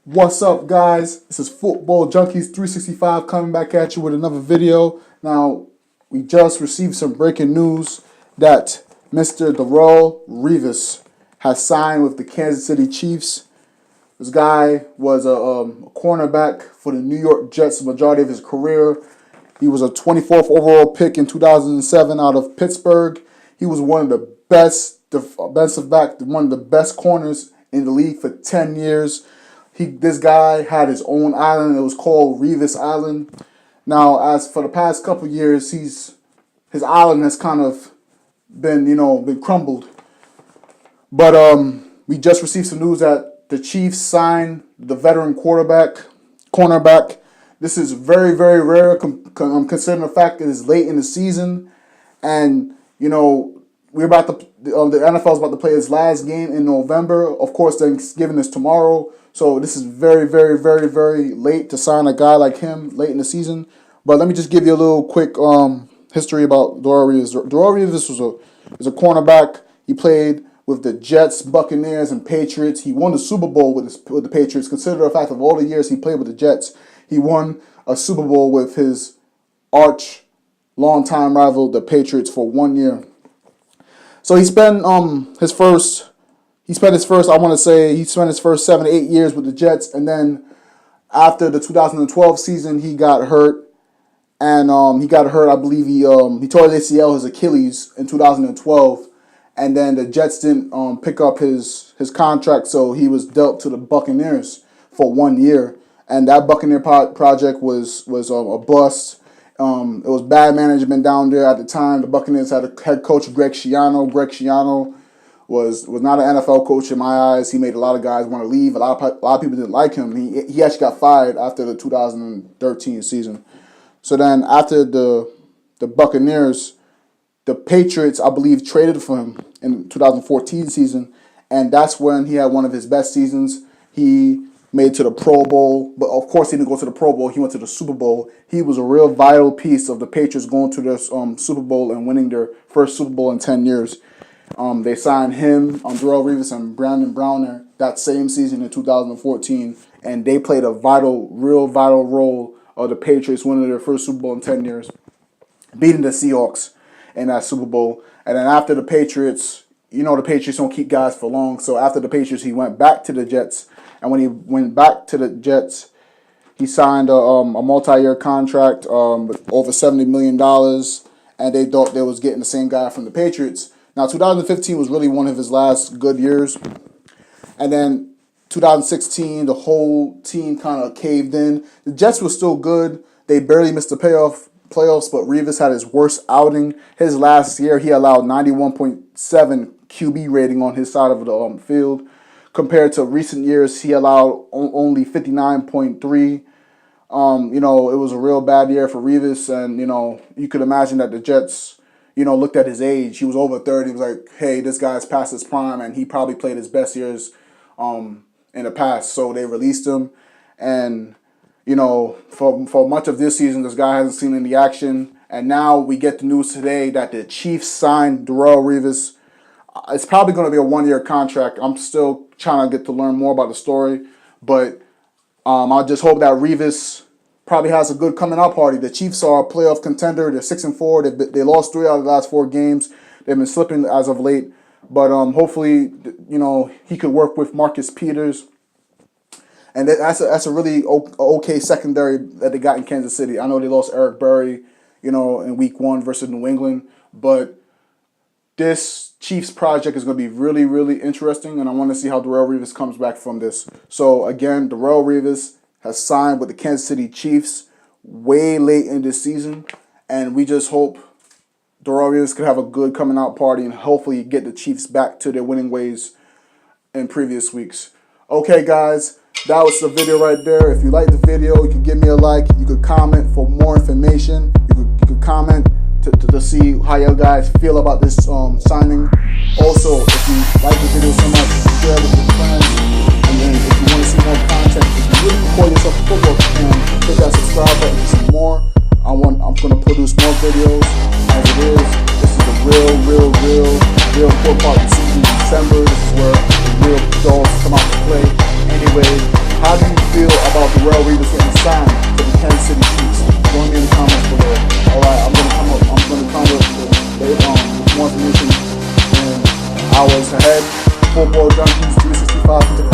What's up, guys? This is Football Junkies 365 coming back at you with another video. Now, we just received some breaking news that Mr. Derrelle Revis has signed with the Kansas City Chiefs. This guy was a cornerback for the New York Jets the majority of his career. He was a 24th overall pick in 2007 out of Pittsburgh. He was one of the best defensive back, one of the best corners in the league for 10 years. This guy had his own island. It was called Revis Island. Now, as for the past couple years, his island has kind of been crumbled. But we just received some news that the Chiefs signed the veteran cornerback. This is very, very rare considering the fact that it's late in the season, and we're about to the NFL is about to play its last game in November. Of course, Thanksgiving is tomorrow. So this is very, very, very, very late to sign a guy like him late in the season. But let me just give you a little quick history about Derrelle Revis. Derrelle Revis is a cornerback. He played with the Jets, Buccaneers, and Patriots. He won the Super Bowl with the Patriots. Consider the fact of all the years he played with the Jets, he won a Super Bowl with his arch longtime rival, the Patriots, for 1 year. So he spent his first 7 to 8 years with the Jets, and then after the 2012 season, he got hurt, and I believe he tore his ACL, his Achilles, in 2012, and then the Jets didn't pick up his contract, so he was dealt to the Buccaneers for 1 year, and that Buccaneer project was a bust. It was bad management down there at the time. The Buccaneers had a head coach, Greg Schiano. Greg Schiano was not an NFL coach in my eyes. He made a lot of guys want to leave. A lot of people didn't like him. He actually got fired after the 2013 season. So then after the Buccaneers, the Patriots, I believe, traded for him in the 2014 season, and that's when he had one of his best seasons. He made it to the Pro Bowl, but of course he didn't go to the Pro Bowl. He went to the Super Bowl. He was a real vital piece of the Patriots going to their Super Bowl and winning their first Super Bowl in 10 years. They signed him, Derrelle Revis, and Brandon Browner that same season in 2014, and they played a real vital role of the Patriots winning their first Super Bowl in 10 years, beating the Seahawks in that Super Bowl. And then after the Patriots, the Patriots don't keep guys for long, so after the Patriots, he went back to the Jets, and when he went back to the Jets, he signed a multi-year contract with over $70 million, and they thought they was getting the same guy from the Patriots. Now, 2015 was really one of his last good years. And then 2016, the whole team kind of caved in. The Jets were still good. They barely missed the playoffs, but Revis had his worst outing. His last year, he allowed 91.7 QB rating on his side of the field. Compared to recent years, he allowed only 59.3. It was a real bad year for Revis. And, you could imagine that the Jets looked at his age. He was over 30. He was like, hey, this guy's past his prime, and he probably played his best years in the past. So they released him. And, for much of this season, this guy hasn't seen any action. And now we get the news today that the Chiefs signed Derrelle Revis. It's probably going to be a 1-year contract. I'm still trying to get to learn more about the story. But I just hope that Revis probably has a good coming out party. The Chiefs are a playoff contender. They're 6-4. They lost 3 out of the last 4 games. They've been slipping as of late. But hopefully, he could work with Marcus Peters. And that's a really okay secondary that they got in Kansas City. I know they lost Eric Berry, in Week 1 versus New England. But this Chiefs project is going to be really, really interesting. And I want to see how Derrelle Revis comes back from this. So, again, Derrelle Revis has signed with the Kansas City Chiefs way late in this season, and we just hope Derrelle Revis could have a good coming out party and hopefully get the Chiefs back to their winning ways in previous weeks. Okay, guys, that was the video right there. If you liked the video, you can give me a like. You could comment for more information. You could comment to see how you guys feel about this signing. Also, if you like the video so much, share it with your friends. And then if you want to see more content, if you really call yourself a football fan, hit that subscribe button for some more. I'm going to produce more videos as it is. This is a real important part of the season in December. This is where the real dogs come out to play. Anyway, how do you Derrelle Revis getting signed to the Kansas City Chiefs? Join me in the comments below. Alright, I'm gonna come with more information in hours ahead. Football Junkies 365